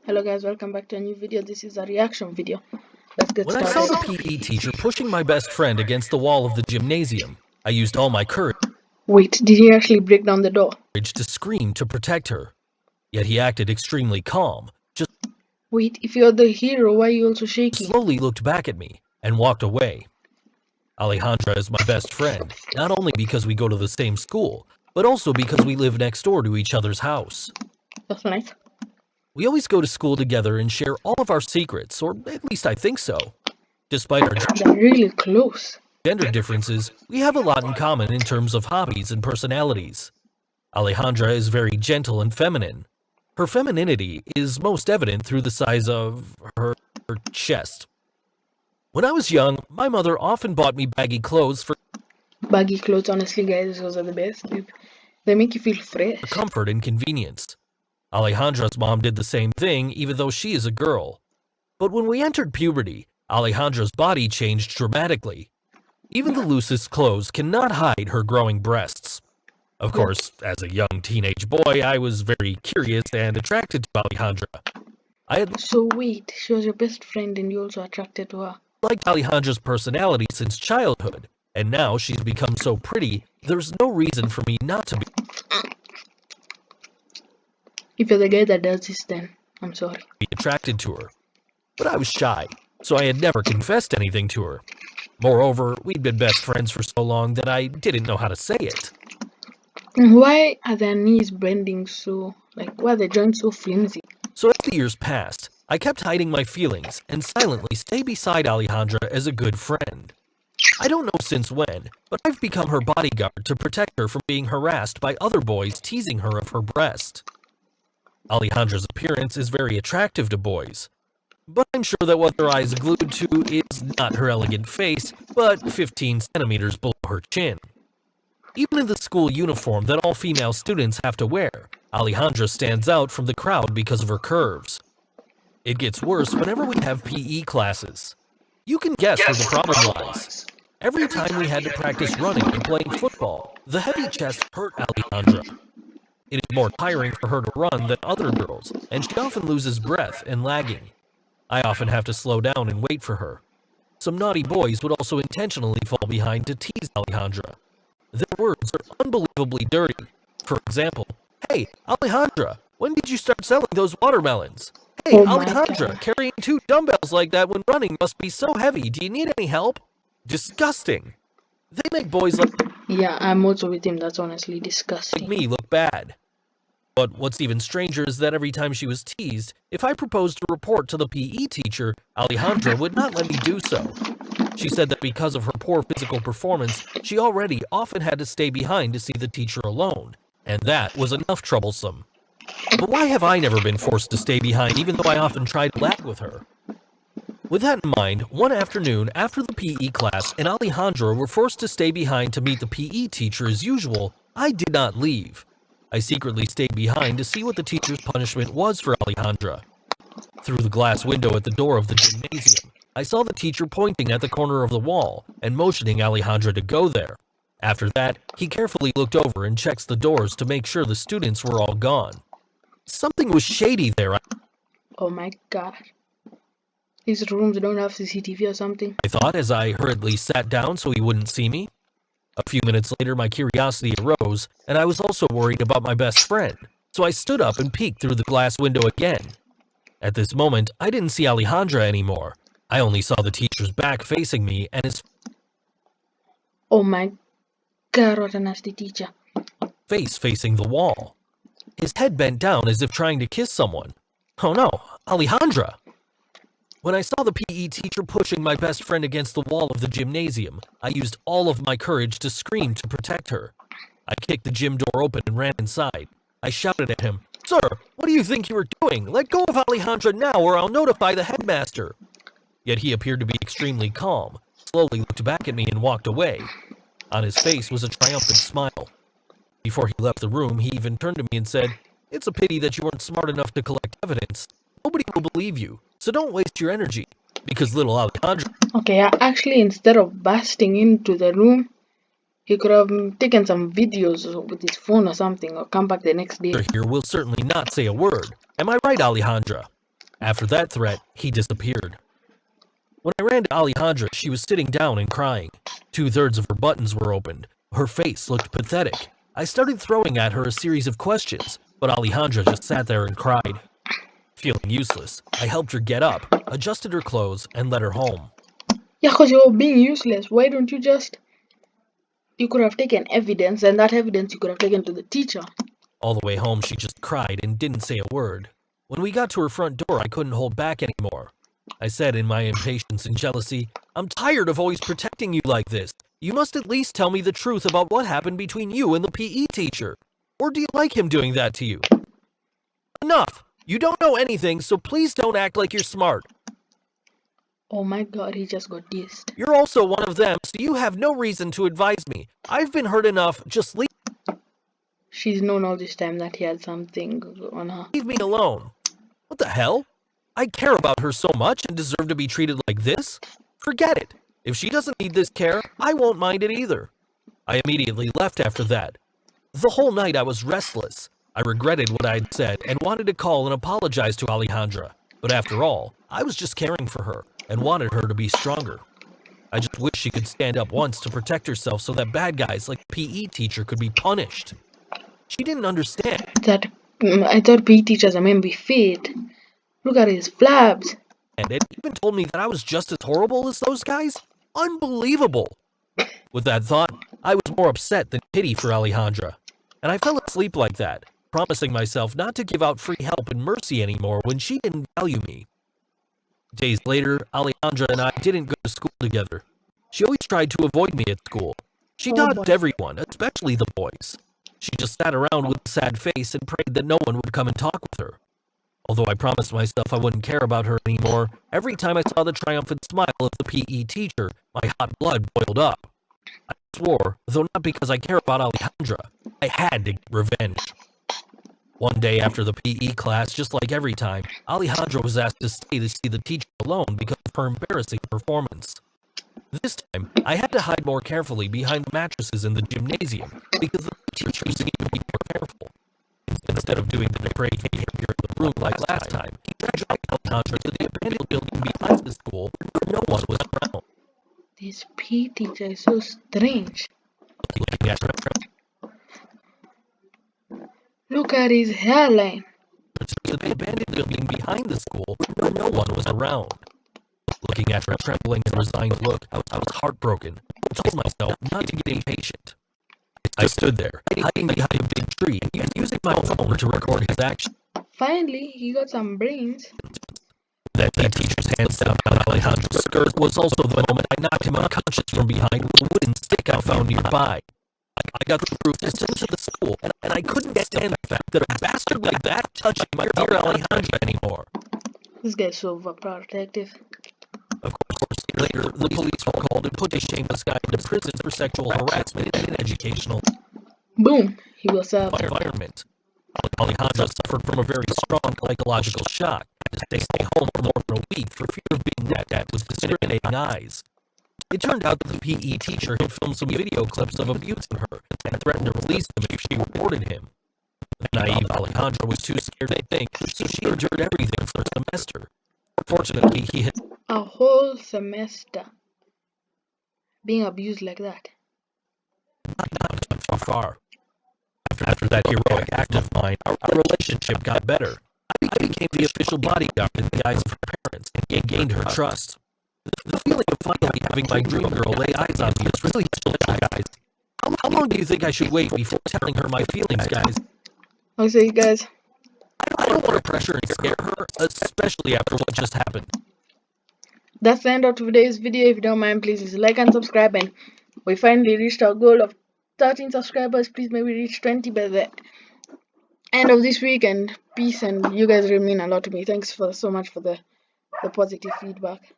Hello guys, welcome back to a new video. This is a reaction video. Let's get When started. I saw the PE teacher pushing my best friend against the wall of the gymnasium, I used all my courage Wait, did he actually break down the door? to scream to protect her. Yet he acted extremely calm, just Wait, if you're the hero, why are you also shaking? slowly looked back at me and walked away. Alejandra is my best friend, not only because we go to the same school, but also because we live next door to each other's house. That's nice. We always go to school together and share all of our secrets, or at least I think so. Despite our They're really close. gender differences, we have a lot in common in terms of hobbies and personalities. Alejandra is very gentle and feminine. Her femininity is most evident through the size of her chest. When I was young, my mother often bought me baggy clothes for Baggy clothes, honestly guys, those are the best. They make you feel fresh. comfort and convenience. Alejandra's mom did the same thing, even though she is a girl. But when we entered puberty, Alejandra's body changed dramatically. Even the loosest clothes cannot hide her growing breasts. Of course, as a young teenage boy, I was very curious and attracted to Alejandra. I had So wait, she was your best friend and you also attracted to her. liked Alejandra's personality since childhood, and now she's become so pretty, there's no reason for me not to be If you're the guy that does this, then I'm sorry. attracted to her. But I was shy, so I had never confessed anything to her. Moreover, we'd been best friends for so long that I didn't know how to say it. Why are their knees bending so, why are the joints so flimsy? So as the years passed, I kept hiding my feelings and silently stay beside Alejandra as a good friend. I don't know since when, but I've become her bodyguard to protect her from being harassed by other boys teasing her of her breast. Alejandra's appearance is very attractive to boys, but I'm sure that what their eyes are glued to is not her elegant face, but 15 centimeters below her chin. Even in the school uniform that all female students have to wear, Alejandra stands out from the crowd because of her curves. It gets worse whenever we have PE classes. You can guess where the problem lies. Every time we had to practice running and playing football, the heavy chest hurt Alejandra. It is more tiring for her to run than other girls, and she often loses breath and lagging. I often have to slow down and wait for her. Some naughty boys would also intentionally fall behind to tease Alejandra. Their words are unbelievably dirty. For example, "Hey, Alejandra, when did you start selling those watermelons? Hey, Oh my Alejandra, God. carrying 2 dumbbells like that when running must be so heavy. Do you need any help?" Disgusting. They make boys like Yeah, I'm also with him. That's honestly disgusting. me look bad. But what's even stranger is that every time she was teased, if I proposed to report to the PE teacher, Alejandra would not let me do so. She said that because of her poor physical performance, she already often had to stay behind to see the teacher alone, and that was enough troublesome. But why have I never been forced to stay behind even though I often tried to lag with her? With that in mind, one afternoon after the PE class and Alejandra were forced to stay behind to meet the PE teacher as usual, I did not leave. I secretly stayed behind to see what the teacher's punishment was for Alejandra. Through the glass window at the door of the gymnasium, I saw the teacher pointing at the corner of the wall and motioning Alejandra to go there. After that, he carefully looked over and checked the doors to make sure the students were all gone. Something was shady there, Oh my God. These rooms don't have CCTV or something. I thought, as I hurriedly sat down so he wouldn't see me. A few minutes later, my curiosity arose, and I was also worried about my best friend, so I stood up and peeked through the glass window again. At this moment, I didn't see Alejandra anymore. I only saw the teacher's back facing me and his Oh my God, what a nasty teacher. face facing the wall. His head bent down as if trying to kiss someone. Oh no, Alejandra! When I saw the PE teacher pushing my best friend against the wall of the gymnasium, I used all of my courage to scream to protect her. I kicked the gym door open and ran inside. I shouted at him, "Sir, what do you think you are doing? Let go of Alejandra now or I'll notify the headmaster." Yet he appeared to be extremely calm, slowly looked back at me and walked away. On his face was a triumphant smile. Before he left the room, he even turned to me and said, "It's a pity that you weren't smart enough to collect evidence. Nobody will believe you, so don't waste your energy, because little Alejandra Okay, actually, instead of bursting into the room, he could have taken some videos with his phone or something, or come back the next day. here will certainly not say a word. Am I right, Alejandra?" After that threat, he disappeared. When I ran to Alejandra, she was sitting down and crying. 2/3 of her buttons were opened. Her face looked pathetic. I started throwing at her a series of questions, but Alejandra just sat there and cried. Feeling useless, I helped her get up, adjusted her clothes, and led her home. Yeah, because you're being useless. Why don't you just... You could have taken evidence, and that evidence you could have taken to the teacher. All the way home, she just cried and didn't say a word. When we got to her front door, I couldn't hold back anymore. I said in my impatience and jealousy, "I'm tired of always protecting you like this. You must at least tell me the truth about what happened between you and the PE teacher. Or do you like him doing that to you? Enough! You don't know anything, so please don't act like you're smart. Oh my god, he just got dissed. You're also one of them, so you have no reason to advise me. I've been hurt enough, just leave She's known all this time that he had something on her. me alone." What the hell? I care about her so much and deserve to be treated like this? Forget it. If she doesn't need this care, I won't mind it either. I immediately left after that. The whole night I was restless. I regretted what I'd said and wanted to call and apologize to Alejandra. But after all, I was just caring for her and wanted her to be stronger. I just wish she could stand up once to protect herself so that bad guys like the PE teacher could be punished. She didn't understand. I thought PE teachers are meant to be fit. Look at his flabs. And it even told me that I was just as horrible as those guys? Unbelievable! With that thought, I was more upset than pity for Alejandra. And I fell asleep like that, promising myself not to give out free help and mercy anymore when she didn't value me. Days later, Alejandra and I didn't go to school together. She always tried to avoid me at school. She dodged everyone, especially the boys. She just sat around with a sad face and prayed that no one would come and talk with her. Although I promised myself I wouldn't care about her anymore, every time I saw the triumphant smile of the PE teacher, my hot blood boiled up. I swore, though not because I care about Alejandra, I had to get revenge. One day after the PE class, just like every time, Alejandra was asked to stay to see the teacher alone because of her embarrassing performance. This time, I had to hide more carefully behind the mattresses in the gymnasium because the teacher seemed to be more careful. Instead of doing the depraved behavior in the room like last time, he dragged Alejandra to the abandoned building behind the school where no one was around. This PE teacher is so strange. Looking at her, Look at his hairline. to the abandoned building behind the school where no one was around. Looking at her trembling and resigned look, I was heartbroken. I told myself not to get impatient. I stood there, hiding behind a big tree and using my phone to record his actions. Finally, he got some brains. That teacher's hand stepped on Alejandra's skirt was also the moment I knocked him unconscious from behind with a wooden stick I found nearby. I got the proof to send to the school, and I couldn't stand the fact that a bastard like that touched my dear Alejandra anymore. This guy's so overprotective. Of course, later, the police were called and put a shameless guy into prison for sexual harassment in an educational Boom, he was out. environment. Alejandra suffered from a very strong psychological shock as they stay home for more than a week for fear of being looked at with discriminating eyes. It turned out that the PE teacher had filmed some video clips of abusing her and threatened to release them if she reported him. The naive Alejandra was too scared to think, so she endured everything for a semester. Fortunately, he had A whole semester being abused like that. not gone far. After that heroic act of mine, our relationship got better. I became the official bodyguard in the eyes of her parents and gained her trust. The feeling of finally having my dream girl lay eyes on me is really special, guys. How long do you think I should wait before telling her my feelings, guys? I'll say, guys, I don't want to pressure and scare her, especially after what just happened. that's the end of today's video. If you don't mind, please like and subscribe. And we finally reached our goal of 13 subscribers. Please maybe reach 20 by the end of this week. And peace, and you guys really mean a lot to me. Thanks so much for the positive feedback.